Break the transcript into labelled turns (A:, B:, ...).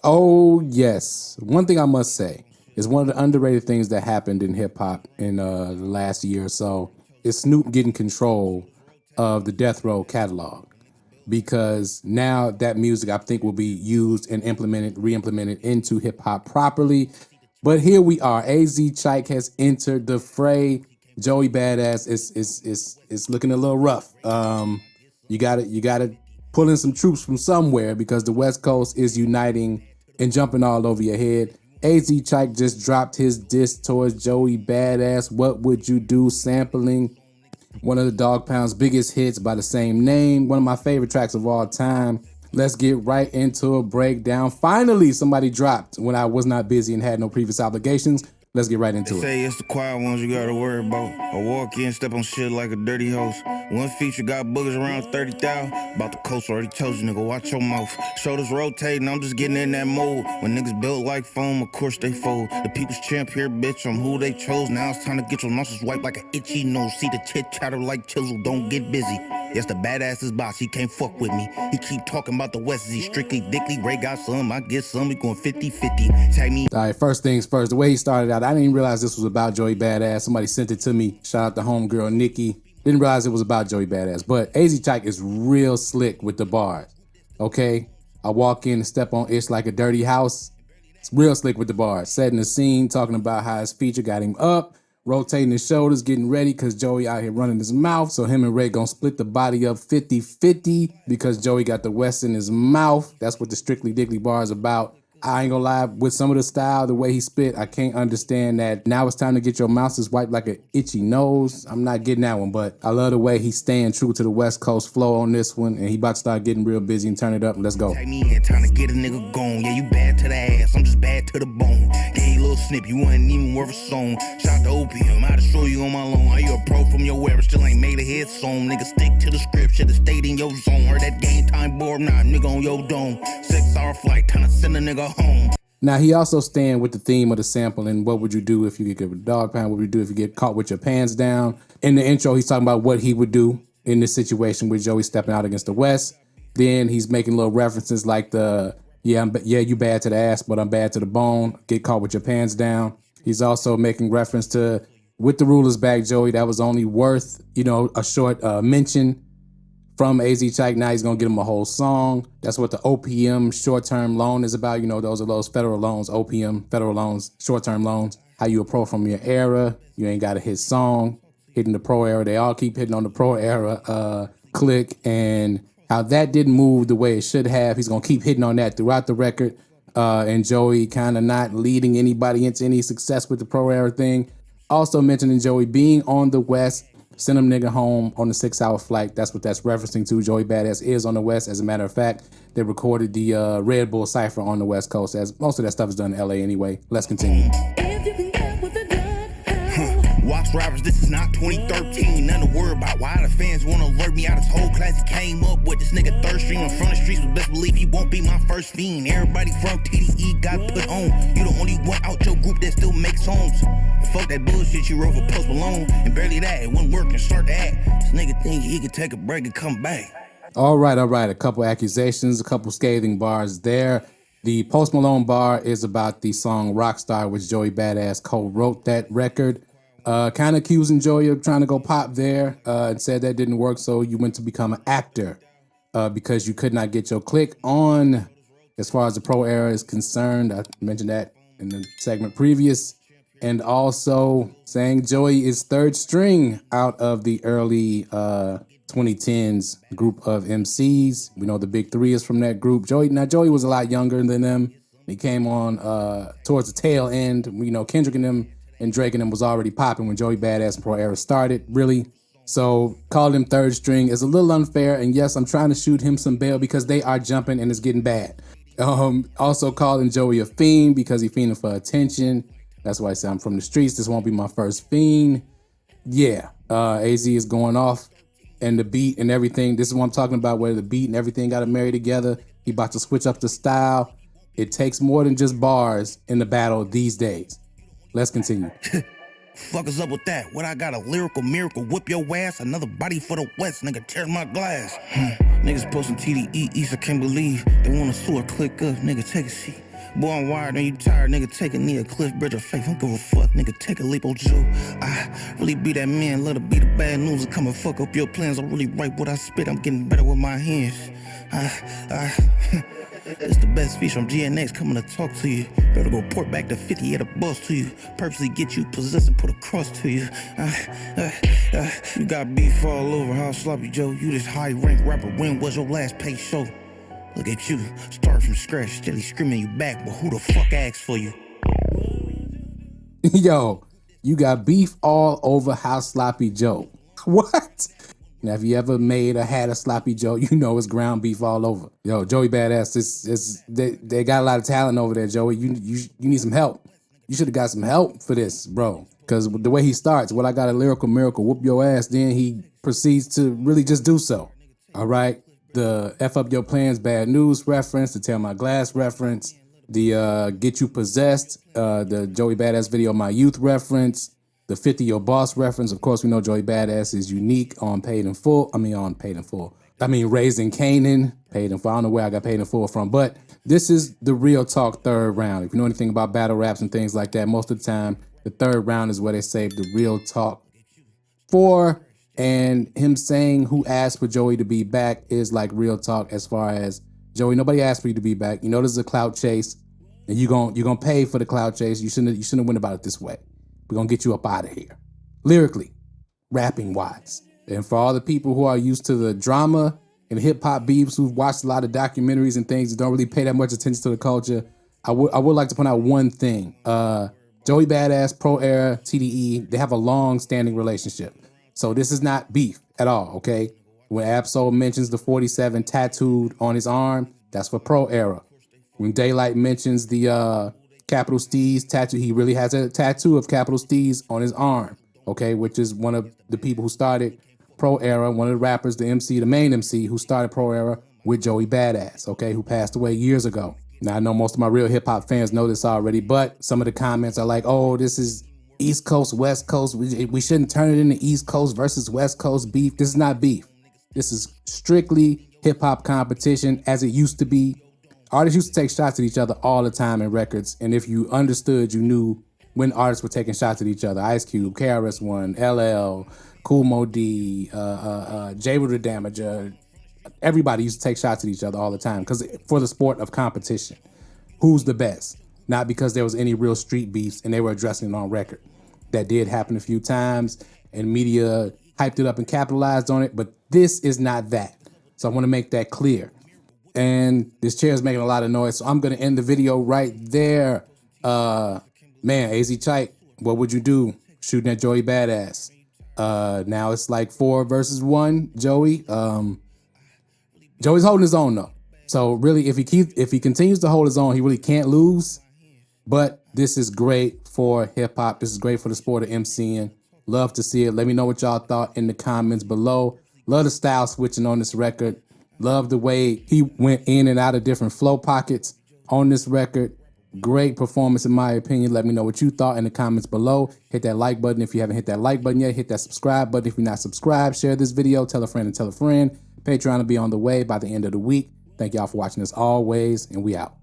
A: Oh, yes. One thing I must say is one of the underrated things that happened in hip hop in the last year or so is Snoop getting control of the Death Row catalog. Because now that music I think will be used and implemented, re-implemented into hip hop properly. But here we are. AZ Chike has entered the fray. Joey Badass is looking a little rough. You gotta pull in some troops from somewhere because the West Coast is uniting and jumping all over your head. AZ Chike just dropped his diss towards Joey Badass. What would you do? Sampling one of the Dog Pound's biggest hits by the same name. One of my favorite tracks of all time. Let's get right into a breakdown. Finally, somebody dropped when I was not busy and had no previous obligations. Let's get right into it.
B: Say it's the quiet ones you gotta worry about. I walk in, step on shit like a dirty house. One feature got boogers around 30,000. About the coast, already told you, nigga, watch your mouth. Shoulders rotating, I'm just getting in that mode. When niggas built like foam, of course they fold. The people's champ here, bitch, I'm who they chose. Now it's time to get your nostrils wiped like an itchy nose. See the chit chatter like chisel, don't get busy. Yes, the badass is boss, he can't fuck with me. He keep talking about the West, is he strictly dickly? Ray got some, I get some, we going 50-50. Tag me.
A: All right, first things first, the way he started out, I didn't even realize this was about Joey Badass. Somebody sent it to me. Shout out to homegirl Nikki. Didn't realize it was about Joey Badass. But AZ Chike is real slick with the bars. Okay? I walk in and step on Ish like a dirty house. It's real slick with the bars. Setting the scene, talking about how his feature got him up, rotating his shoulders, getting ready because Joey out here running his mouth. So him and Ray gonna split the body up 50-50 because Joey got the West in his mouth. That's what the Strictly Dickly bar is about. I ain't gonna lie, with some of the style, the way he spit, I can't understand that. Now it's time to get your mouses wiped like an itchy nose. I'm not getting that one, but I love the way he's staying true to the West Coast flow on this one, and he about to start getting real busy and turn it up. Let's go.
B: Tag me in, time to get a nigga gone. Yeah, you bad to the ass, I'm just bad to the bone. Gave you a little snip, you wasn't even worth a song. Shout to opium, I'd show you on my loan. Are you a pro from your wearer, still ain't made a hit song. Nigga, stick to the script, should've stayed in your zone. Heard that game time board, nah, nigga on your dome. 6-hour flight, time to send a nigga home.
A: Now, he also staying with the theme of the sample and what would you do if you get a dog pound? What would you do if you get caught with your pants down? In the intro, he's talking about what he would do in this situation with Joey stepping out against the West. Then he's making little references like yeah, you bad to the ass, but I'm bad to the bone. Get caught with your pants down. He's also making reference to, with the rulers back, Joey, that was only worth, a short mention from AZ Chike. Now he's gonna get him a whole song. That's what the OPM short-term loan is about. Those are those federal loans, OPM, federal loans, short-term loans. How you a pro from your era. You ain't got a hit song. Hitting the pro era. They all keep hitting on the pro era click, and how that didn't move the way it should have. He's gonna keep hitting on that throughout the record. And Joey kind of not leading anybody into any success with the pro era thing. Also mentioning Joey being on the West. Send him nigga home on the 6-hour flight. That's what that's referencing to. Joey Badass is on the West. As a matter of fact, they recorded the Red Bull Cypher on the West Coast, as most of that stuff is done in LA anyway. Let's continue.
B: Watch rappers, this is not 2013. Nothing to worry about. Why the fans want to alert me how this whole class he came up with. This nigga third string in front of the streets, but best believe he won't be my first fiend. Everybody from TDE got put on. You the only one out your group that still makes songs. Fuck that bullshit you wrote for Post Malone. And barely that, it wouldn't work and start to act. This nigga think he could take a break and come back.
A: All right. A couple accusations, a couple scathing bars there. The Post Malone bar is about the song Rockstar, which Joey Badass co-wrote that record. Kind of accusing Joey of trying to go pop there and said that didn't work, so you went to become an actor because you could not get your click on as far as the pro era is concerned. I mentioned that in the segment previous. And also saying Joey is third string out of the early 2010s group of MCs. We know the big three is from that group. Joey was a lot younger than them. He came on towards the tail end. Kendrick and them and Drake and them was already popping when Joey Badass and Pro Era started, really. So calling him third string is a little unfair. And yes, I'm trying to shoot him some bail because they are jumping and it's getting bad. Also calling Joey a fiend because he fiending for attention. That's why I say I'm from the streets. This won't be my first fiend. Yeah, AZ is going off. And the beat and everything. This is what I'm talking about, where the beat and everything got to marry together. He about to switch up the style. It takes more than just bars in the battle these days. Let's continue.
B: Fuck is up with that? What I got, a lyrical miracle, whip your ass, another body for the West, nigga, tear my glass. Niggas posting TDE, East, I can't believe they wanna sue or click up, nigga, take a seat. Boy, I'm wired and you tired, nigga. Take a knee, a cliff, bridge of faith. Don't give a fuck, nigga. Take a leap, oh Jew. I really be that man, let it be the bad news and come and fuck up your plans. I really write what I spit, I'm getting better with my hands. It's the best feature. I'm GNX coming to talk to you. Better go report back to 50 at a boss to you. Purposely get you possessed and put a cross to you. You got beef all over, how sloppy Joe. You this high rank rapper, when was your last paid show? Look at you, start from scratch, steady screaming you back, but who the fuck asked for you?
A: Yo, you got beef all over how sloppy Joe. What? Now, if you ever made or had a sloppy Joe, you know it's ground beef all over. Yo, Joey Badass, they got a lot of talent over there, Joey. You need some help. You should have got some help for this, bro. Because the way he starts, well, I got a lyrical miracle, whoop your ass, then he proceeds to really just do so. All right? The F up your plans, bad news reference, the Tell My Glass reference, the Get You Possessed, the Joey Badass video, My Youth reference, the 50 Your Boss reference. Of course, we know Joey Badass is unique on Paid in Full. Raising Canaan, Paid in Full. I don't know where I got Paid in Full from, but this is the real talk third round. If you know anything about battle raps and things like that, most of the time, the third round is where they save the real talk for. And him saying who asked for Joey to be back is like real talk as far as, Joey, nobody asked for you to be back. You know this is a clout chase, and you're gonna pay for the clout chase. You shouldn't have went about it this way. We're gonna get you up out of here. Lyrically, rapping wise. And for all the people who are used to the drama and hip hop beefs, who've watched a lot of documentaries and things that don't really pay that much attention to the culture, I would like to point out one thing. Joey Badass, Pro Era, TDE, they have a long standing relationship. So this is not beef at all, okay? When Absol mentions the 47 tattooed on his arm, that's for Pro Era. When Daylight mentions the Capital Steez tattoo, he really has a tattoo of Capital Steez on his arm, okay? Which is one of the people who started Pro Era, one of the rappers, the MC, the main MC, who started Pro Era with Joey Badass, okay? Who passed away years ago. Now, I know most of my real hip hop fans know this already, but some of the comments are like, oh, this is East Coast, West Coast. We shouldn't turn it into East Coast versus West Coast beef. This is not beef. This is strictly hip hop competition as it used to be. Artists used to take shots at each other all the time in records. And if you understood, you knew when artists were taking shots at each other. Ice Cube, KRS-One, LL, Kool Moe Dee, J. Will the Damager. Everybody used to take shots at each other all the time because for the sport of competition. Who's the best? Not because there was any real street beefs and they were addressing it on record. That did happen a few times and media hyped it up and capitalized on it, but this is not that. So I want to make that clear. And this chair is making a lot of noise, so I'm going to end the video right there. Man, AZ Chike, what would you do shooting at Joey Badass? Now it's like 4 versus 1, Joey. Joey's holding his own though. So really, if he continues to hold his own, he really can't lose. But this is great for hip hop. This is great for the sport of MCing. Love to see it. Let me know what y'all thought in the comments below. Love the style switching on this record. Love the way he went in and out of different flow pockets on this record. Great performance in my opinion. Let me know what you thought in the comments below. Hit that like button if you haven't hit that like button yet. Hit that subscribe button if you're not subscribed. Share this video. Tell a friend and tell a friend. Patreon will be on the way by the end of the week. Thank y'all for watching as always, and we out.